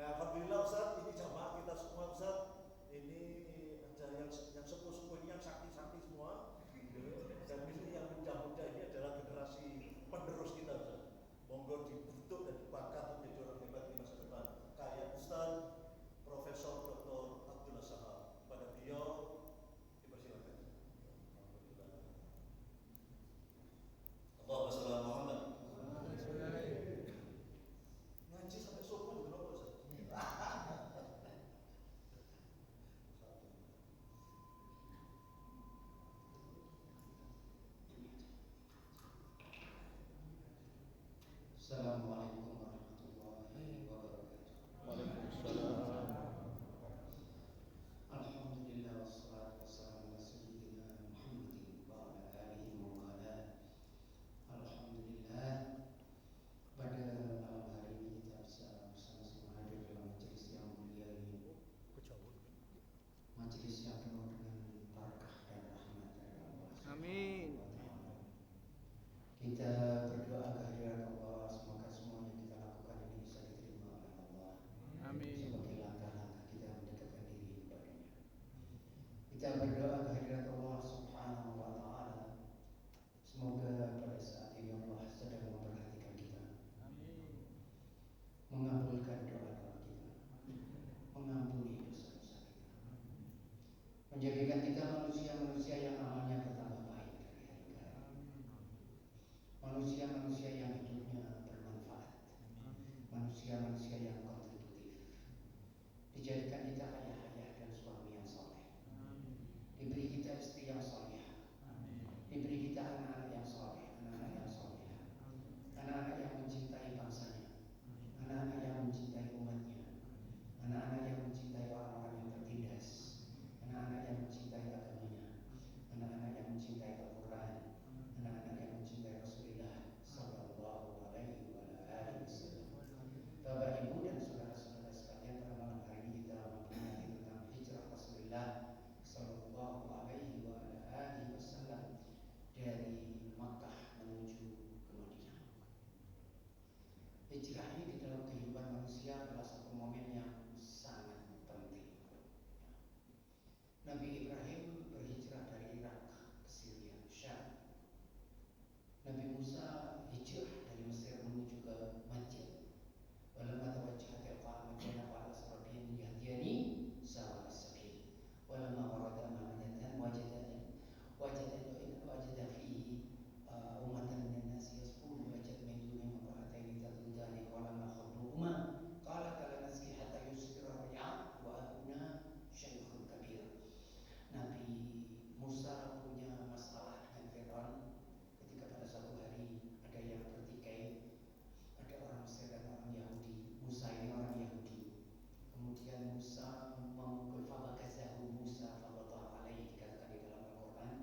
Alhamdulillah Ustaz, ini jamaah kita semua Ustaz. Ini ada yang sepuh-sepuh ini yang sakti-sakti semua. Dan ini yang muda-muda ini adalah generasi penerus kita Ustaz. Monggo dibentuk dan dibakat menjadi orang hebat di masa depan. Kayak Ustaz Profesor Dr. Abdullah Sahab. Pada beliau dipersilakan. Alhamdulillah. Allahumma shalli ala Muhammad. Ngaji sampai subuh itu apa Ustaz? Assalamualaikum warahmatullahi wabarakatuh. Waalaikumsalam. Alhamdulillah wassalatu wassalamu ala sayyidina Muhammadin wa ala alihi wa ala. Alhamdulillah, pada malam hari ini kita bisa bersama-sama hadir dalam majelis yang mulia ini. Majelis yang penuh dengan barakah dan rahmat dari Allah. Amin. Kita berdoa kehadirat Allah, semoga semua yang kita lakukan ini bisa diterima oleh Allah. Amin. Sebagai langkah-langkah kita mendekatkan diri kepadanya. Kita berdoa kehadirat Allah Subhanahu wa Ta'ala, semoga pada saat ini Allah sedang memperhatikan kita. Amin. Mengabulkan doa-doa kita, mengampuni dosa-dosa kita, menjadikan kita manusia-manusia yang amalnya bertambah baik dari hari ke hari. Manusia-manusia yang hidupnya bermanfaat, manusia-manusia yang kontributif. Dijadikan kita ayah-ayah dan suami yang soleh, diberi kita istri yang soleh, diberi kita anak-anak yang soleh, anak-anak yang soleh, anak-anak yang mencintai bangsanya, anak-anak yang mencintai umatnya, anak-anak yang mencintai orang-orang yang tertindas, anak-anak yang mencintai agamanya, anak-anak yang mencintai Al-Quran, anak-anak yang mencintai Rasulullah Sallallahu Alaihi Wasallam. Bapak, Ibu, dan saudara-saudara sekalian, pada malam hari ini kita memperingati tentang hijrah Rasulullah Sallallahu Alaihi Wasallam dari Makkah menuju ke Madinah. Hijrah ini di dalam kehidupan manusia adalah satu momen yang sangat penting. Nabi Ibrahim berhijrah dari Irak ke Syria, Syam. Nabi Musa hijrah dari Mesir menuju ke Madyan. Walamma tawajjaha tilqa Madyan qala asrabiyyin yahdiyani sawa'as sabil. Walamma warada Madyan wajada fihi ummatan minan nasi yasqun wajad min dunihim imra'atayn tadudani walamma khabruhuma qala la nasqi hatta yusdira ar-ri'a wa abuna syaikhun kabir. Nabi Musa punya masalah dengan Firaun ketika pada suatu hari ada yang bertikai, ada orang Mesir dan orang Yahudi. Musa ini orang Yahudi. Kemudian Musa memukul fabakazahu Musa fabata alaihi, dikatakan di dalam Al-Quran.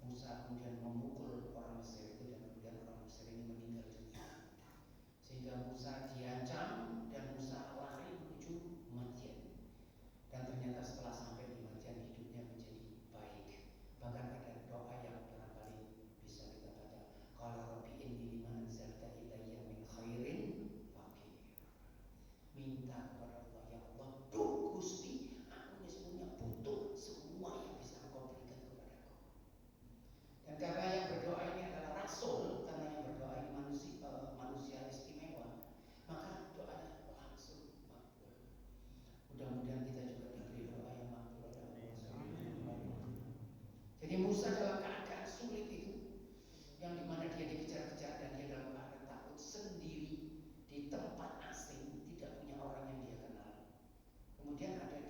Musa kemudian memukul orang Mesir itu dan kemudian orang Mesir ini meninggal dunia. Sehingga Musa diancam dan Musa lari menuju Madyan. Dan ternyata setelah sampai di Madyan hidupnya menjadi baik. Bahkan ada doa yang barangkali bisa kita baca. Qala rabbi inni lima anzalta ilayya min khairin faqir. Minta kepada Allah, ya Allah, duh Gusti, aku ini sebenarnya butuh semua yang bisa Engkau berikan kepadaku. Dan karena yang berdoa ini adalah Rasul, karena yang berdoa ini manusia istimewa, maka doanya langsung makbul. Mudah-mudahan kita juga diberi doa yang makbul oleh Allah. Jadi Musa dalam keadaan sulit itu, yang dimana dia dikejar-kejar dan dia dalam keadaan takut sendiri di tempat asing, tidak punya orang yang dia kenal. Kemudian ada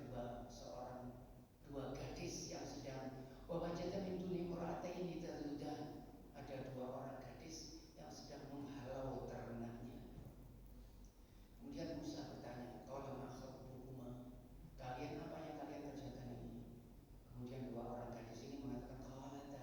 dua gadis yang sedang wajada min duni imra'ataini tadudan. Ada dua orang gadis yang sedang menghalau ternaknya. Kemudian Musa bertanya, qala ma khatbukuma? Kalian apa yang kalian kerjakan ini? Kemudian dua orang gadis ini mengatakan, qalata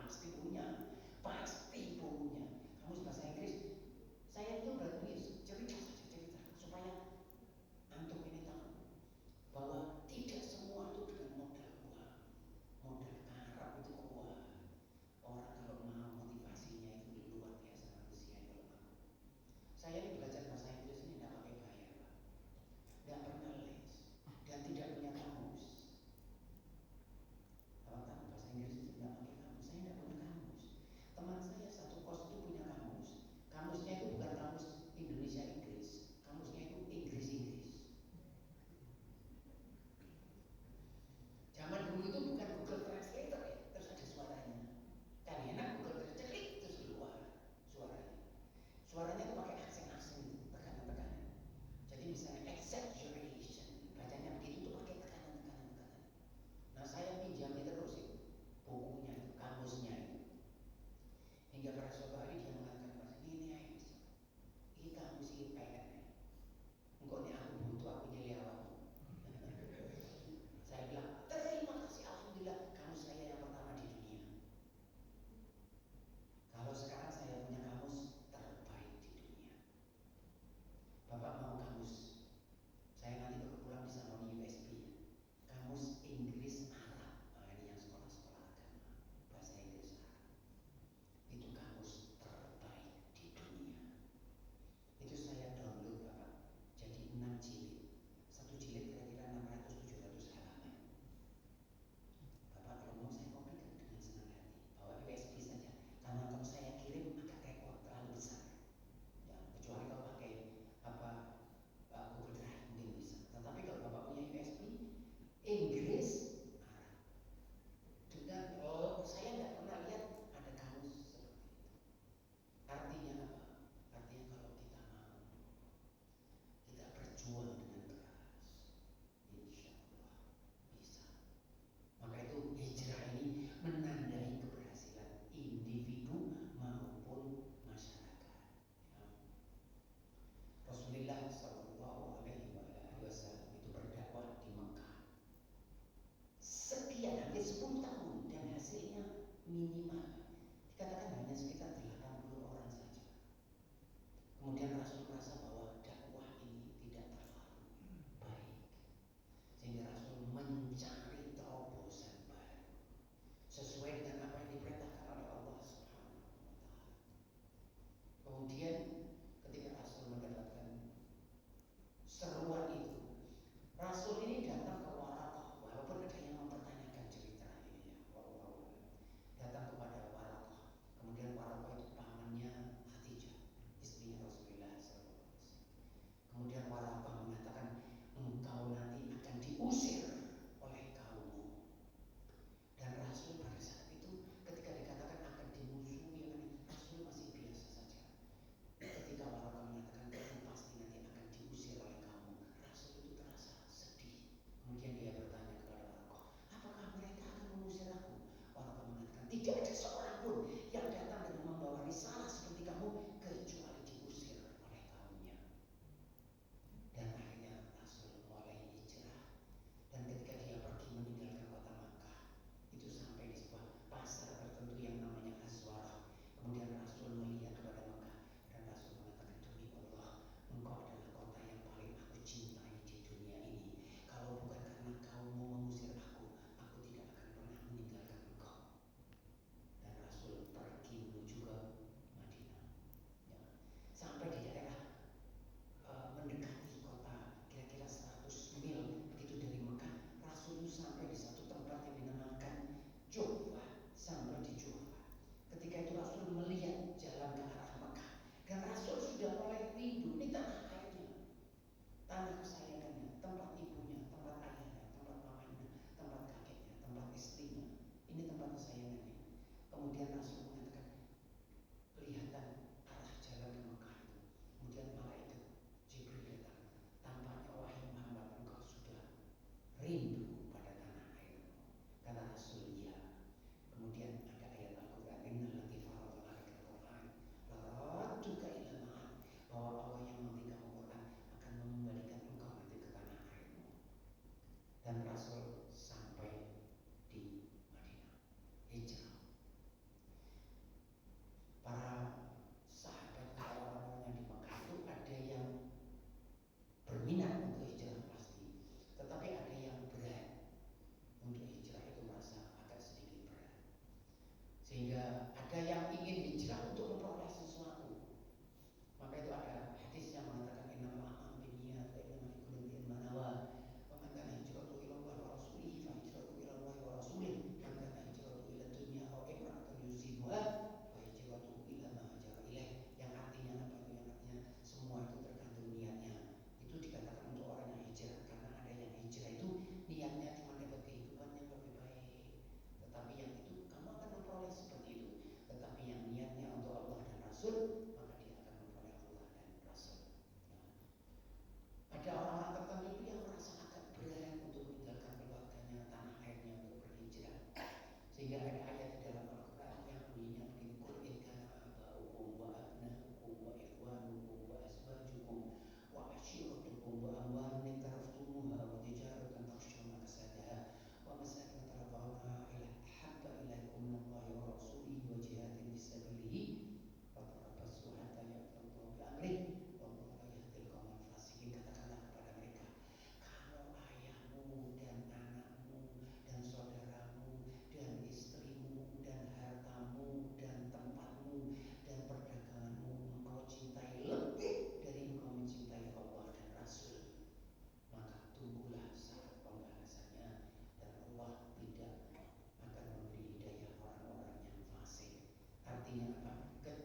pasti punya. Kamus bahasa Inggris, saya itu udah tulis cerita supaya antum ini tahu bahwa tidak semua itu dengan modal uang. Modal Arab itu kuat. Orang kalau mau motivasinya itu luar biasa manusia kalau mau. Saya ini belajar bahasa Inggris ini tidak pakai bayar, Pak. Tidak pernah les dan tidak punya kamus. Abang tahu bahasa Inggris itu tidak pakai kamus. Saya tidak punya kamus. Teman saya satu kos itu punya kamus. Kamusnya itu bukan kamus Indonesia Inggris. Kamusnya itu Inggris Inggris. Zaman dulu itu bukan Google Translator ya, terus ada suaranya. Kan enak Google Translator terus keluar suaranya. Suaranya itu pakai aksen-aksen itu, tekanan-tekanan. Jadi misalnya exaggeration, bacanya begitu tuh pakai tekanan-tekanan. Nah saya pinjami terus itu bukunya itu, kamusnya itu. Hingga pada suatu hari dia mengatakan pada ini ya ini kamus ini pengen. Engkau ini aku butuh, aku nyeli awakmu. Saya bilang terima kasih, alhamdulillah kamus saya yang pertama di dunia. Kalau sekarang saya punya kamus terbaik di dunia. Bapak mau kamus? Saya nanti kalau pulang bisa noni USB. Kamus Inggris Arab. Nah, ini yang sekolah-sekolah agama. Bahasa Inggris Arab. Itu kamus terbaik di dunia. Itu saya download Bapak. Jadi 6 jilid. Satu jilid kira-kira 600-700 halaman. Bapak kalau mau saya kopikan dengan senang hati. Bawa USB saja. Karena kalau saya kirim agak repot, terlalu besar. Ya, kecuali kalau pakai Google Drive mungkin bisa. Tetapi kalau Bapak punya USB Inggris Arab. Dengan saya nggak pernah lihat ada kamus seperti itu. Artinya apa? Artinya kalau kita mau, kita berjuang dengan keras, insya Allah bisa. Maka itu hijrah ini menandai keberhasilan individu maupun masyarakat. Ya. Rasulullah Shallallahu Alaihi Wasallam itu berdakwah di Mekah sekian hampir 10 tahun dan hasilnya minimal dikatakan hanya sekitar 80 orang saja. Kemudian Rasul merasa bahwa dakwah ini tidak terlalu baik, sehingga Rasul mencari terobosan baru sesuai dengan apa yang diperintahkan oleh Allah Subhanahu wa Ta'ala. Kemudian ketika Rasul mendapatkan seruan itu, Rasul ini datang ke Waraqah, walaupun ada yang mempertanyakan cerita ini ya, wallahu a'lam. Datang kepada Waraqah, kemudian Waraqah itu pamannya Khadijah, istrinya Rasulullah SAW. Kemudian Waraqah mengatakan, engkau nanti akan diusir oleh kaummu. Dan Rasul pada saat itu ketika dikatakan akan dimusuhi, Rasul masih biasa saja. Ketika Waraqah mengatakan kamu pasti nanti akan diusir oleh kamu, Rasul itu terasa sedih. Kemudian dia bertanya kepada Waraqah, apakah mereka akan mengusir aku? Waraqah mengatakan tidak ada seorang pun yang datang dan membawa risalah seperti kamu kecuali diusir oleh kaumnya. Dan akhirnya Rasul mulai hijrah. Dan ketika dia pergi meninggalkan kota Makkah, itu sampai di sebuah pasar tertentu yang namanya Azwarah. Kemudian Rasul melihat kepada Makkah dan Rasul mengatakan, demi Allah, engkau adalah kota yang paling aku cintai di dunia ini. Kalau bukan karena kaummu mengusir aku tidak akan pernah meninggalkan engkau. Dan Rasul pergi menuju ke Madinah. Ya. Sampai di daerah mendekati kota kira-kira 100 mil begitu dari Mekah, Rasul itu sampai di satu tempat yang dinamakan Juhfah. Sampai di Juhfah, ketika itu Rasul melihat jalan ke arah Mekah dan Rasul sudah mulai rindu. Ini tanah airnya, tanah kesayangannya, tempat ibunya, tempat ayahnya, tempat mamanya, tempat kakeknya, tempat istrinya. Ini tempat kesayangannya. Kemudian Rasul mengatakan, kelihatan arah jalan ke Mekah itu. Kemudian malaikat Jibril datang, tampaknya wahai Muhammad, engkau sudah rindu pada tanah airmu. Kata Rasul, iya. Kemudian ada ayat Al-Quran, innallati faradha 'alaikal Qur'an laradduka ila ma'ad, bahwa Allah yang memberi kamu Quran akan mengembalikan engkau nanti ke tanah airmu. Dan Rasul sampai di Madinah, hijrah.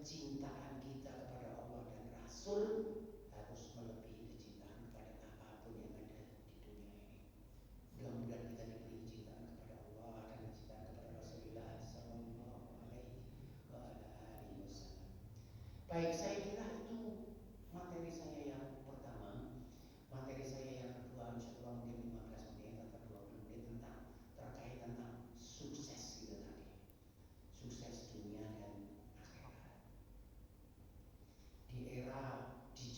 kecintaan kita kepada Allah dan Rasul harus melebihi kecintaan kepada apapun yang ada di dunia ini. Mudah-mudahan kita diberi kecintaan kepada Allah dan kecintaan kepada Rasulullah Sallallahu Alaihi Wasallam. Baik, saya kira itu materi saya yang pertama. Materi saya yang kedua, insya Allah mungkin 15 menit atau 20 menit terkait tentang sukses itu tadi. Sukses dunia dan akhirat. Di era digital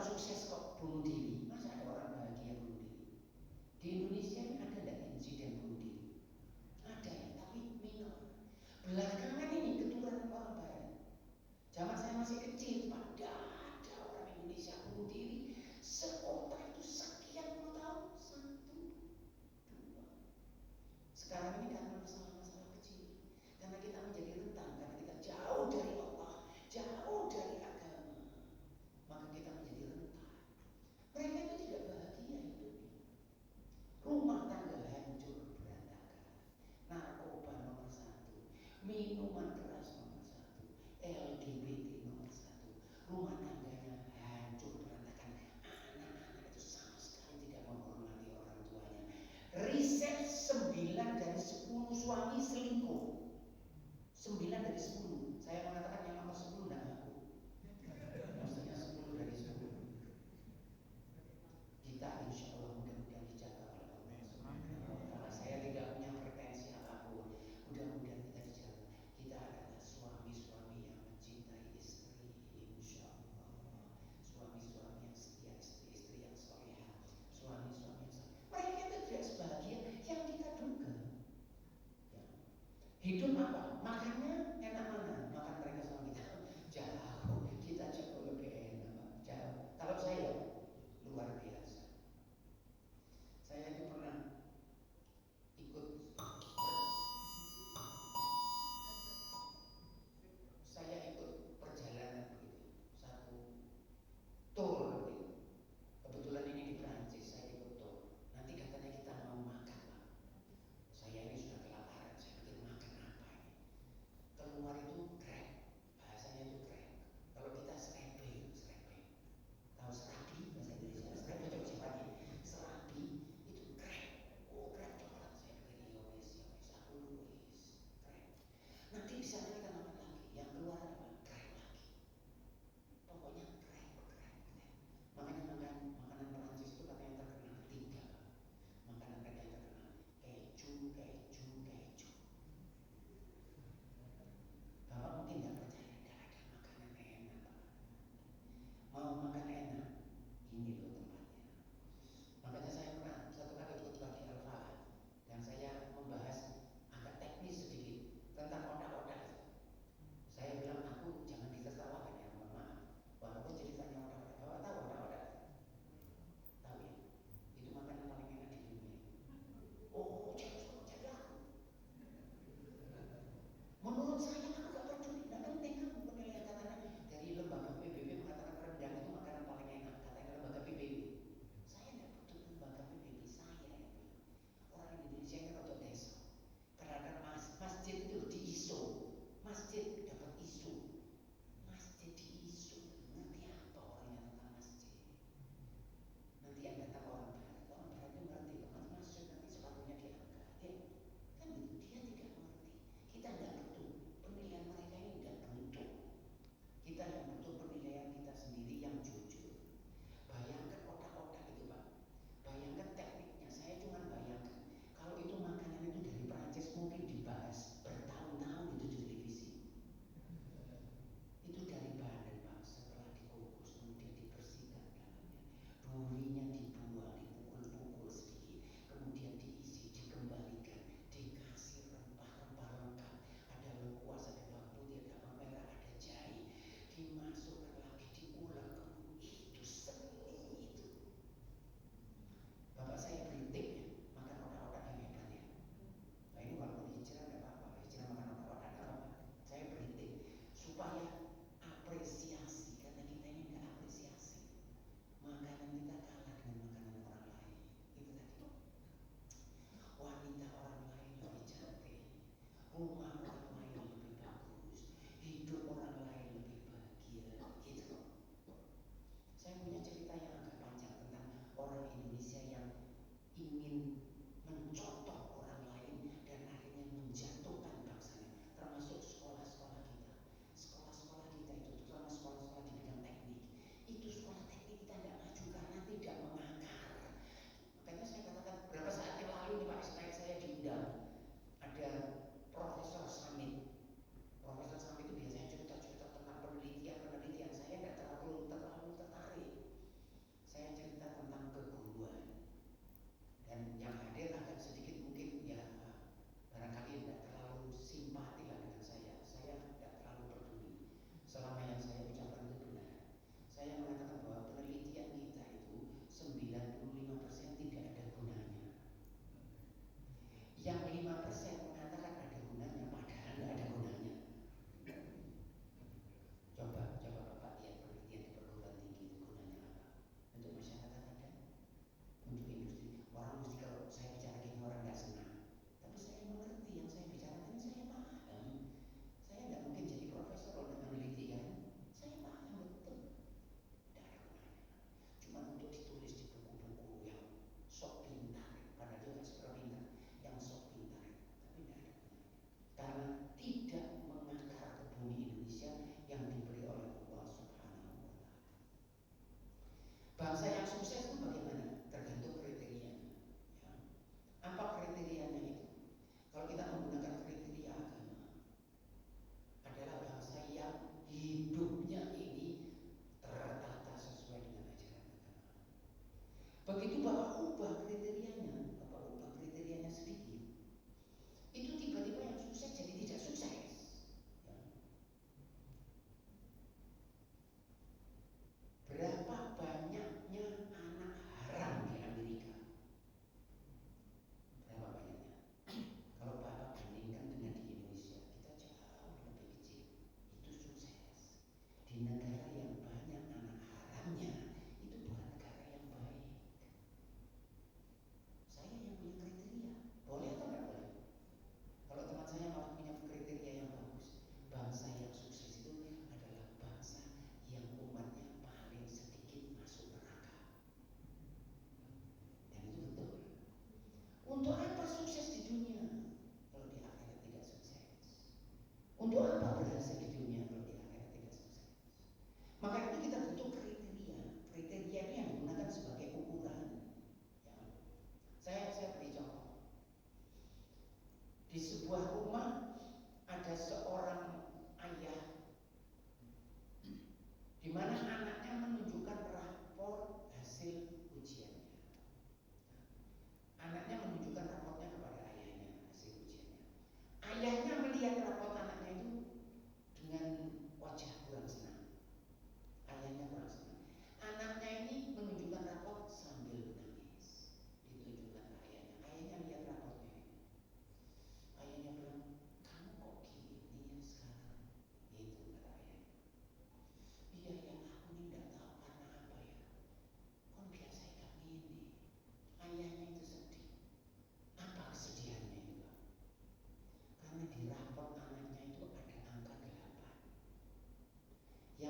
sukses kok bunuh diri. Masa ada orang bahagia bunuh diri? Di Indonesia ini ada nggak insiden bunuh diri? Ada ya, tapi minor. Belakangan ini keturunan orang barat. Zaman saya masih kecil, pada ada orang Indonesia bunuh diri. Sekota itu sekian puluh tahun, 1, 2. Sekarang ini karena masalah-masalah kecil, karena kita menjadi rentan, karena kita jauh dari Allah, jauh dari agama, maka kita menjadi rentan. Mereka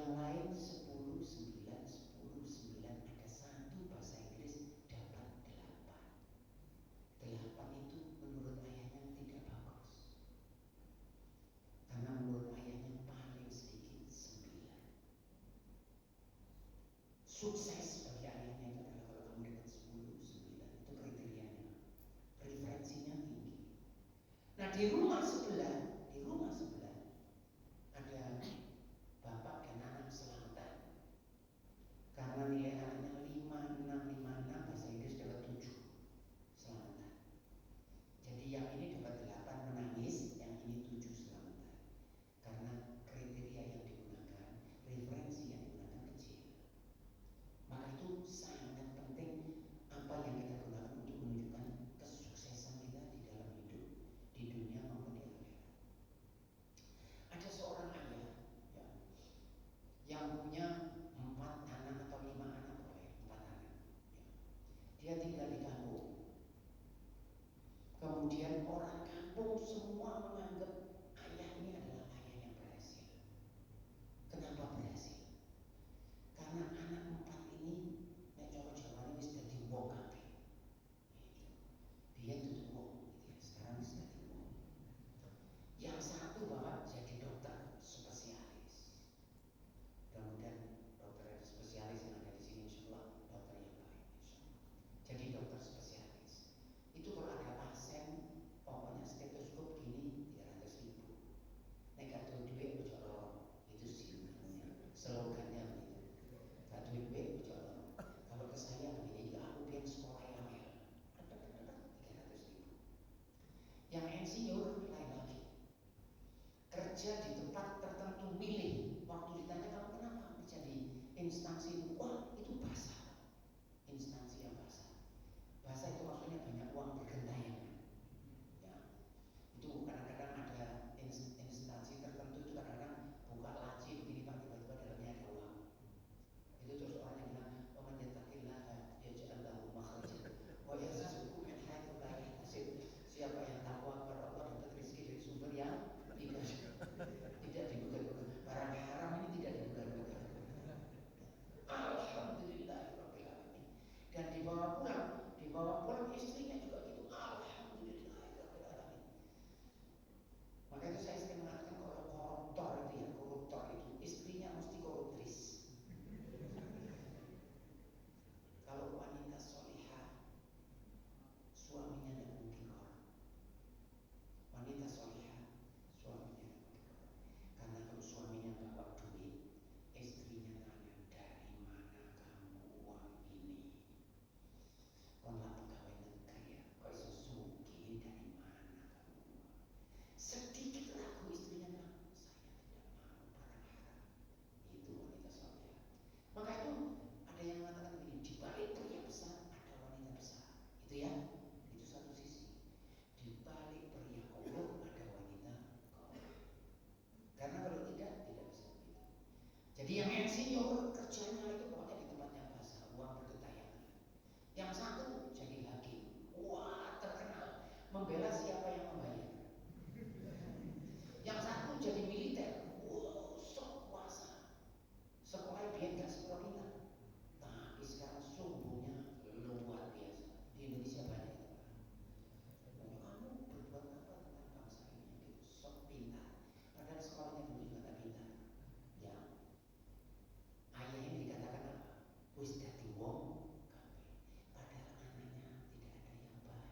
Yang lain 10, 9, 10, 9. Ada satu bahasa Inggris dapat 8. 8 itu menurut ayahnya tidak bagus. Karena menurut ayahnya paling sedikit 9. Sukses bagi ayahnya itu adalah kalau kamu dapat 10, 9. Itu kriterianya. Referensinya tinggi. Nah di rumah sebelah ada bapak dan anak selamatan. Karena nilai anaknya 5, 6, 5, 6, bahasa Inggris dapat 7. Selamatan. Jadi yang ini dapat 8 menangis, yang ini 7 selamatan. Karena kriteria yang digunakan, referensi yang digunakan kecil. Maka itu sangat penting apa yang kita gunakan untuk menunjukkan kesuksesan kita di dalam hidup, di dunia maupun di akhirat. Ada seorang ayah ya, yang punya 4 anak atau 5 anak, boleh 4 anak ya. Dia tinggal di kampung. Kemudian orang kampung semua menganggap ayah ini adalah ayah yang berhasil. Kenapa berhasil? Karena anak 4 ini nek cara Jawa ini wis dadi wong kabeh. Dia tutup wong gitu ya. Sekarang wis dadi wong. Yang satu bapak jadi dokter spesialis. Mudah-mudahan dokter spesialis yang ada di sini insyaallah dokter yang baik insyaallah. Jadi dokter spesialis. Itu kalau ada pasien pokoknya stetoskop gini 300.000. Nek gak duwe duit ojo loro. Itu slogannya begitu. Gak duwe duit ojo loro. Kalau ke saya begini, ya aku biar sekolah yang 300.000. Yang insinyur lain lagi. Kerja di tempat tertentu, milih. Waktu ditanya kamu kenapa kerja di instansi itu, wah itu basah. Instansi yang basah. Basah itu maksudnya banyak uang bergentayangan. Ya, itu kadang-kadang ada instansi tertentu itu kadang-kadang buka laci begini pak, tiba-tiba dalamnya ada uang. Itu terus orang yang bilang, "Waman yattaqillah yaj'al lahu makhrajan wa yarzuqhu min haitsu la yahtasib." Siapa yang takwa kepada Allah dapat rezeki dari sumber yang tidak dibuka-buka. Barang haram ini tidak dibuka-buka. Alhamdulillahirabbil alamin. Dan dibawa pulang istrinya juga gitu. Alhamdulillahirabbil alamin. Maka itu saya sering mengatakan kalau koruptor itu istrinya mesti koruptris. Kalau wanita solihah suaminya tidak mungkin korup. Wanita solihah suaminya tidak mungkin korup. Karena kalau suaminya bawa duit, istrinya tanya, dari mana kamu uang ini? Kau lah pegawai negeri ya, kau iso sugih dari mana kamu uang? Sedikit ragu istrinya bilang, saya tidak mau barang haram. Itu wanita solihah. Maka itu ada yang mengatakan begini, di balik pria besar ada wanita besar. Itu ya, itu satu sisi. Di balik pria korup ada wanita korup. Karena kalau tidak bisa begitu. Jadi yang insinyur kerjanya itu pokoknya di tempat yang basah, uang bergentayangan. Yang satu jadi hakim, wah terkenal, membela siapa yang membayar. Yang satu jadi militer, wow sok kuasa. Sekolah dia nggak sekolah kita, tapi sekarang sumbunya luar biasa. Di Indonesia banyak itu. Kamu berbuat apa tentang bangsa ini gitu, sok pintar. Padahal sekolahnya dulu juga tak pintar. Ya, ayah ini dikatakan apa? Wis dadi wong kabeh. Padahal anaknya tidak ada yang baik.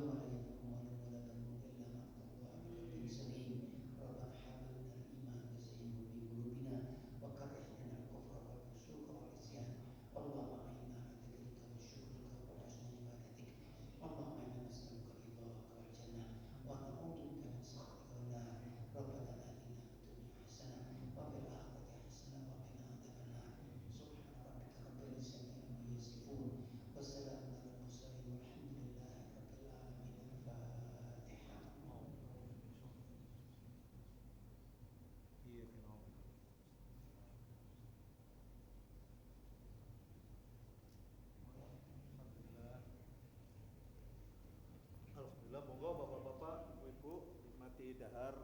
يوم لا ينفع مال ولا بنون إلا من أتى الله بقلب سليم ربنا هب لنا الإيمان وزينه في قلوبنا وكره لنا الكفر والفسوق والعصيان اللهم أعنا على ذكرك وشكرك وحسن عبادتك اللهم إنا نسألك رضاك والجنة ونعوذ بك من سخطك والنار ربنا آتنا في الدنيا حسنة وفي الآخرة حسنة وقنا عذاب النار سبحان ربك رب العزة عما يصفون والسلام على المرسلين والحمد لله رب العالمين. الفاتحة. Iya, kenal. Alhamdulillah, monggo bapak-bapak, ibu-ibu nikmati dahar